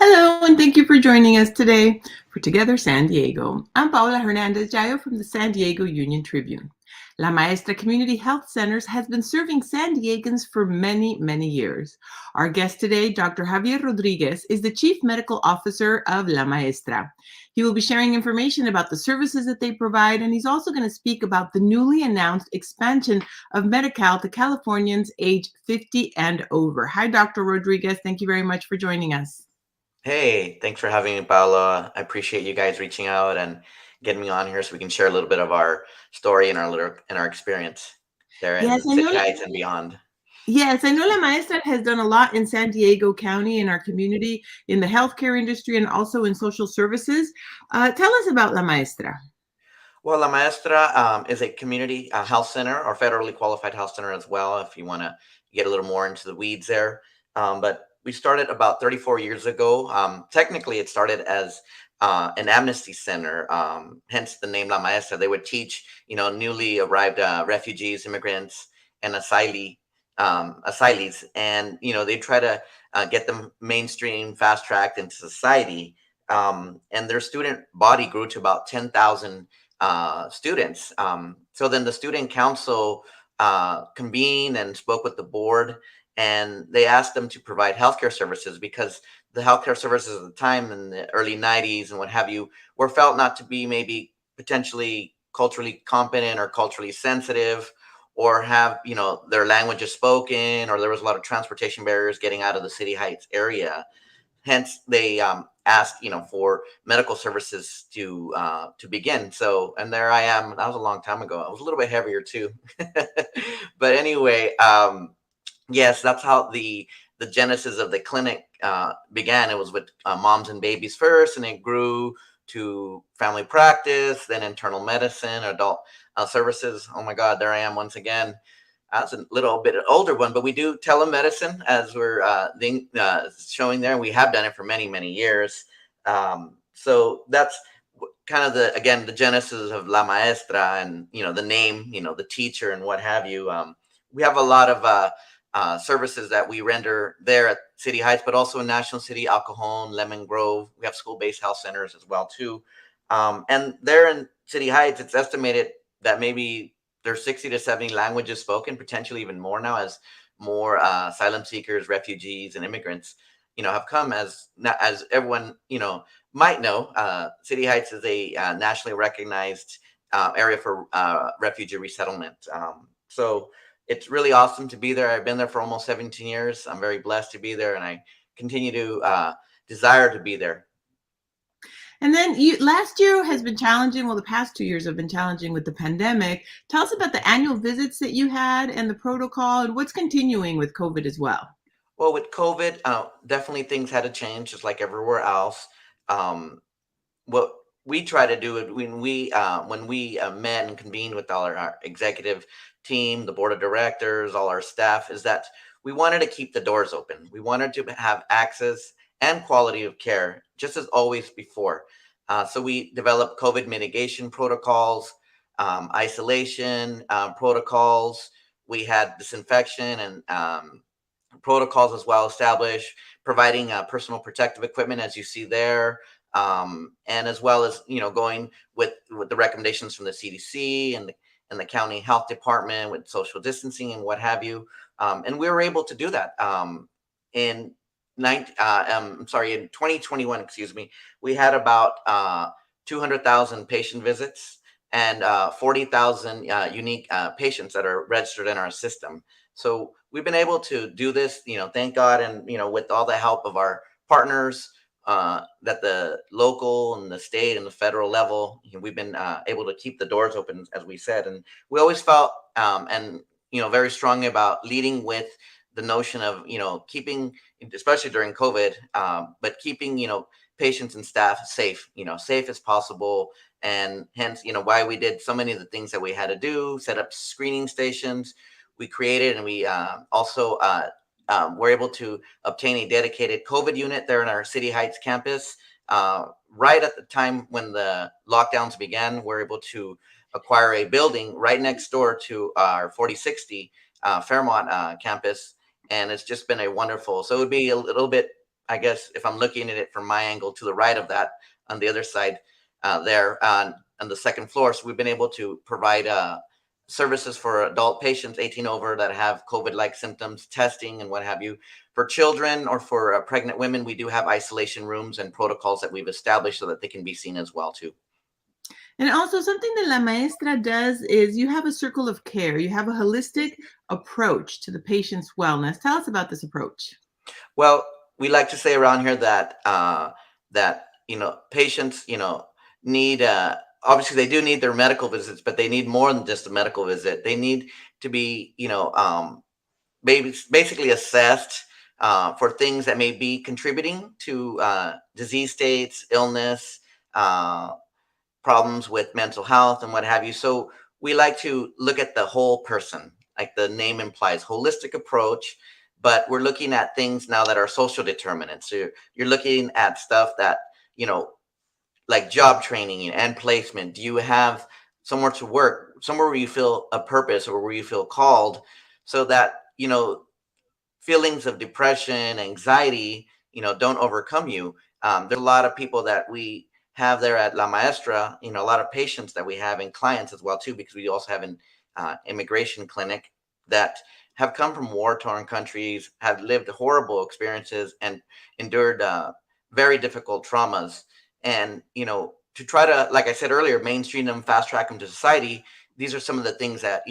Hello, and thank you for joining us today for Together San Diego. I'm Paula Hernandez Jayo from the San Diego Union-Tribune. La Maestra Community Health Centers has been serving San Diegans for many, many years. Our guest today, Dr. Javier Rodriguez, is the Chief Medical Officer of La Maestra. He will be sharing information about the services that they provide, and he's also going to speak about the newly announced expansion of Medi-Cal to Californians age 50 and over. Hi, Dr. Rodriguez. Thank you very much for joining us. Hey, thanks for having me, Paula. I appreciate you guys reaching out and getting me on here so we can share a little bit of our story and our experience there Yes, in I know. City Heights and beyond. Yes, I know La Maestra has done a lot in San Diego County in our community, in the healthcare industry, and also in social services. Tell us about La Maestra. Well, La Maestra is a community health center or federally qualified health center as well, if you want to get a little more into the weeds there. But we started about 34 years ago. Technically, it started as an amnesty center, hence the name La Maestra. They would teach, newly arrived refugees, immigrants, and asylees, and they try to get them mainstream, fast tracked into society. And their student body grew to about 10,000 students. So then the student council convened and spoke with the board, and they asked them to provide healthcare services because the healthcare services at the time in the early 90s and what have you were felt not to be maybe potentially culturally competent or culturally sensitive, or have their languages spoken, or there was a lot of transportation barriers getting out of the City Heights area. Hence they asked for medical services to begin. So, and there I am. That was a long time ago. I was a little bit heavier too. But anyway, yes, that's how the genesis of the clinic began. It was with moms and babies first, and it grew to family practice, then internal medicine, adult services. Oh my God, there I am once again. That's a little bit older one, but we do telemedicine as we're showing there. We have done it for many, many years. So that's kind of the genesis of La Maestra, and the name, the teacher and what have you. We have a lot of services that we render there at City Heights, but also in National City, Al Cajon, Lemon Grove. We have school-based health centers as well too. And there in City Heights, it's estimated that maybe there's 60 to 70 languages spoken, potentially even more now, as more asylum seekers, refugees, and immigrants, have come. As everyone, might know, City Heights is a nationally recognized area for refugee resettlement. So it's really awesome to be there. I've been there for almost 17 years. I'm very blessed to be there, and I continue to desire to be there. And then last year has been challenging. Well, the past 2 years have been challenging with the pandemic. Tell us about the annual visits that you had and the protocol and what's continuing with COVID as well. Well, with COVID, definitely things had to change, just like everywhere else. Um, what we try to do when we met and convened with all our executive team, the board of directors, all our staff, is that we wanted to keep the doors open. We wanted to have access and quality of care just as always before. So we developed COVID mitigation protocols, isolation protocols. We had disinfection and protocols as well established, providing personal protective equipment, as you see there, and as well as going with the recommendations from the CDC and the county health department with social distancing and what have you. And we were able to do that in in 2021. Excuse me, we had about 200,000 patient visits and 40,000 unique patients that are registered in our system. So we've been able to do this, thank God, and with all the help of our partners that the local and the state and the federal level, we've been able to keep the doors open, as we said. And we always felt and very strongly about leading with the notion of keeping, especially during COVID, but keeping patients and staff safe, safe as possible. And hence, why we did so many of the things that we had to do, set up screening stations. We created, and we also were able to obtain a dedicated COVID unit there in our City Heights campus. Right at the time when the lockdowns began, we're able to acquire a building right next door to our 4060 Fairmont campus. And it's just been a wonderful, so it would be a little bit I guess if I'm looking at it from my angle, to the right of that, on the other side, there on the second floor. So we've been able to provide services for adult patients 18 over that have COVID-like symptoms, testing and what have you. For children or for pregnant women, we do have isolation rooms and protocols that we've established so that they can be seen as well too. And also, something that La Maestra does is you have a circle of care. You have a holistic approach to the patient's wellness. Tell us about this approach. Well, we like to say around here that patients need obviously they do need their medical visits, but they need more than just a medical visit. They need to be basically assessed for things that may be contributing to disease states, illness, uh, problems with mental health, and what have you. So we like to look at the whole person, like the name implies, holistic approach. But we're looking at things now that are social determinants. So you're looking at stuff that, you know, like job training and placement. Do you have somewhere to work, somewhere where you feel a purpose or where you feel called, so that, feelings of depression, anxiety, don't overcome you. There's a lot of people that we have there at La Maestra, a lot of patients that we have and clients as well too, because we also have an immigration clinic that have come from war-torn countries, have lived horrible experiences and endured very difficult traumas. And, to try to, like I said earlier, mainstream them, fast track them to society. These are some of the things that,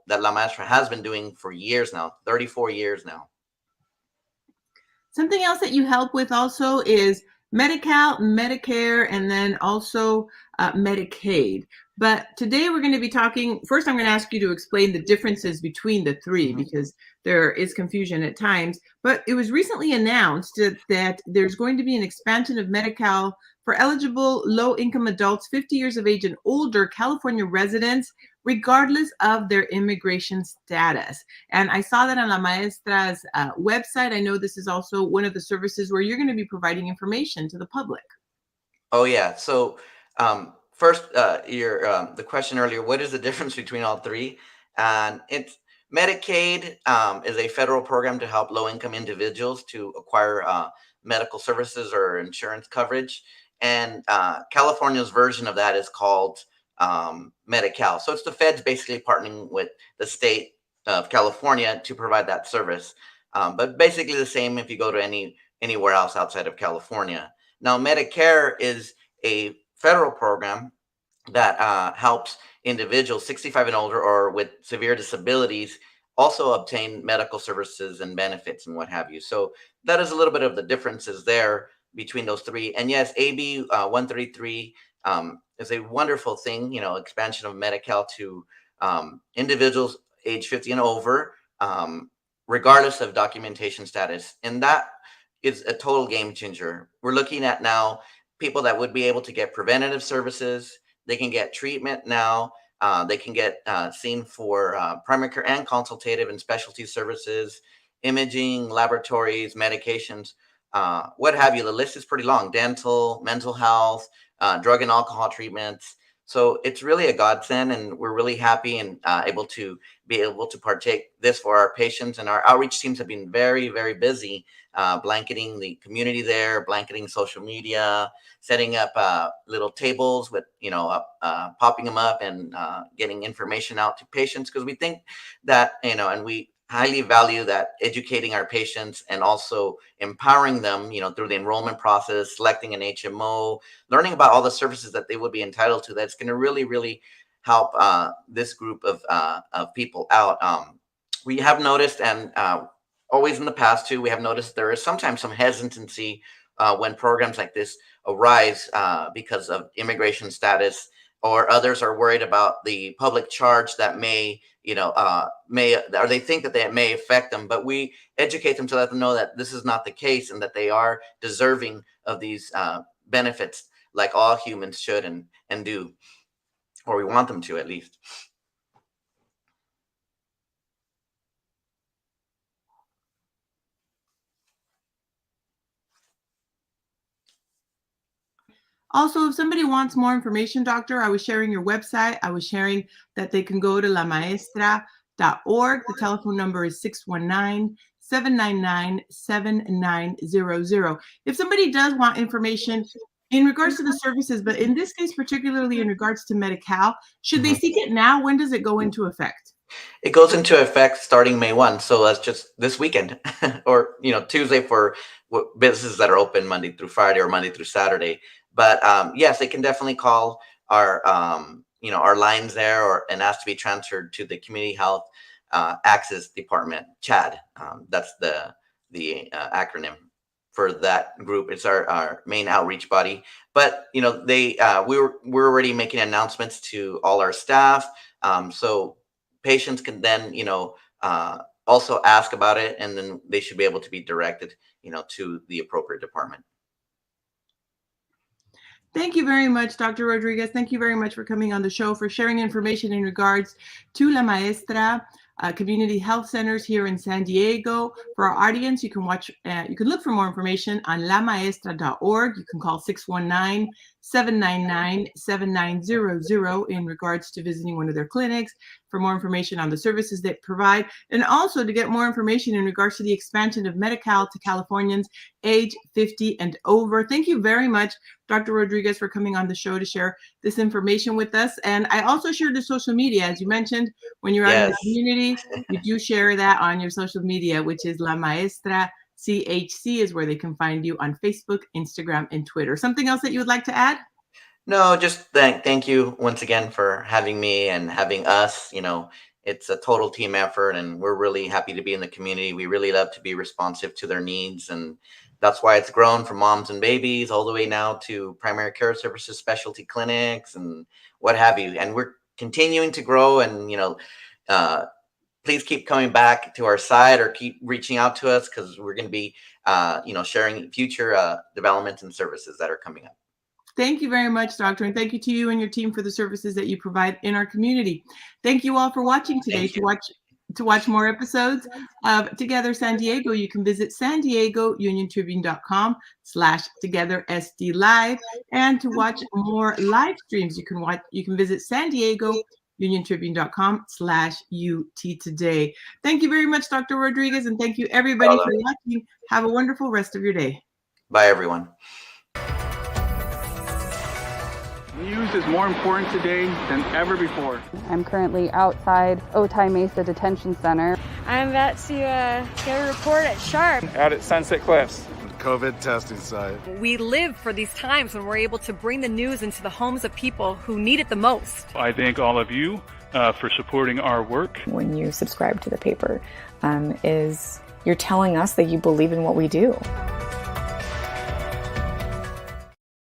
that La Maestra has been doing for years now, 34 years now. Something else that you help with also is Medi-Cal, Medicare, and then also Medicaid. But today we're going to be talking, first I'm going to ask you to explain the differences between the three, because there is confusion at times. But it was recently announced that there's going to be an expansion of Medi-Cal for eligible low-income adults 50 years of age and older California residents, regardless of their immigration status. And I saw that on La Maestra's website. I know this is also one of the services where you're going to be providing information to the public. Oh yeah. So first, the question earlier: what is the difference between all three? And it's Medicaid is a federal program to help low-income individuals to acquire medical services or insurance coverage, and California's version of that is called Medi-Cal. So it's the feds basically partnering with the state of California to provide that service. But basically the same if you go to anywhere else outside of California. Now, Medicare is a federal program that helps individuals 65 and older or with severe disabilities also obtain medical services and benefits and what have you. So that is a little bit of the differences there between those three. And yes, AB 133 is a wonderful thing, expansion of Medi-Cal to individuals age 50 and over, regardless of documentation status. And that is a total game changer. We're looking at now people that would be able to get preventative services. They can get treatment now. They can get seen for primary care and consultative and specialty services, imaging, laboratories, medications, what have you. The list is pretty long: dental, mental health, drug and alcohol treatments. So it's really a godsend, and we're really happy and able to partake this for our patients. And our outreach teams have been very, very busy, blanketing the community there, blanketing social media, setting up little tables with, popping them up and getting information out to patients, because we think that, and we highly value that, educating our patients and also empowering them, through the enrollment process, selecting an HMO, learning about all the services that they would be entitled to. That's going to really, really help this group of people out. We have noticed, and always in the past too, we have noticed there is sometimes some hesitancy when programs like this arise because of immigration status, or others are worried about the public charge that may, or they think that they may affect them. But we educate them to let them know that this is not the case, and that they are deserving of these benefits, like all humans should and do, or we want them to at least. Also, if somebody wants more information, doctor, I was sharing your website. I was sharing that they can go to lamaestra.org. The telephone number is 619 799-7900. If somebody does want information in regards to the services, but in this case, particularly in regards to Medi-Cal, should they seek it now? When does it go into effect? It goes into effect starting May 1. So that's just this weekend or, Tuesday for businesses that are open Monday through Friday or Monday through Saturday. But yes, they can definitely call our, our lines there and ask to be transferred to the Community Health Access Department, CHAD. That's the acronym for that group. It's our main outreach body. But, we're already making announcements to all our staff. So patients can then, also ask about it, and then they should be able to be directed, to the appropriate department. Thank you very much, Dr. Rodriguez. Thank you very much for coming on the show, for sharing information in regards to La Maestra Community Health Centers here in San Diego. For our audience, you can look for more information on lamaestra.org. You can call 619-799-7900 in regards to visiting one of their clinics for more information on the services they provide, and also to get more information in regards to the expansion of Medi-Cal to Californians age 50 and over. Thank you very much, Dr. Rodriguez, for coming on the show to share this information with us. And I also shared the social media, as you mentioned, when you're out in the community, you do share that on your social media, which is La Maestra CHC is where they can find you on Facebook, Instagram, and Twitter. Something else that you would like to add? No, just thank you once again for having me and having us. It's a total team effort, and we're really happy to be in the community. We really love to be responsive to their needs, and that's why it's grown from moms and babies all the way now to primary care services, specialty clinics, and what have you. And we're continuing to grow, and please keep coming back to our site or keep reaching out to us, because we're going to be sharing future developments and services that are coming up. Thank you very much, Doctor, and thank you to you and your team for the services that you provide in our community. Thank you all for watching today. To watch more episodes of Together San Diego, you can visit SanDiegoUnionTribune.com/TogetherSDLive, and to watch more live streams, you can visit SanDiegoUnionTribune.com/UT Today. Thank you very much, Dr. Rodriguez, and thank you everybody for watching. Have a wonderful rest of your day. Bye, everyone. News is more important today than ever before. I'm currently outside Otay Mesa Detention Center. I'm about to get a report at Sharp. Out at Sunset Cliffs. COVID testing site. We live for these times when we're able to bring the news into the homes of people who need it the most. I thank all of you for supporting our work. When you subscribe to the paper, you're telling us that you believe in what we do.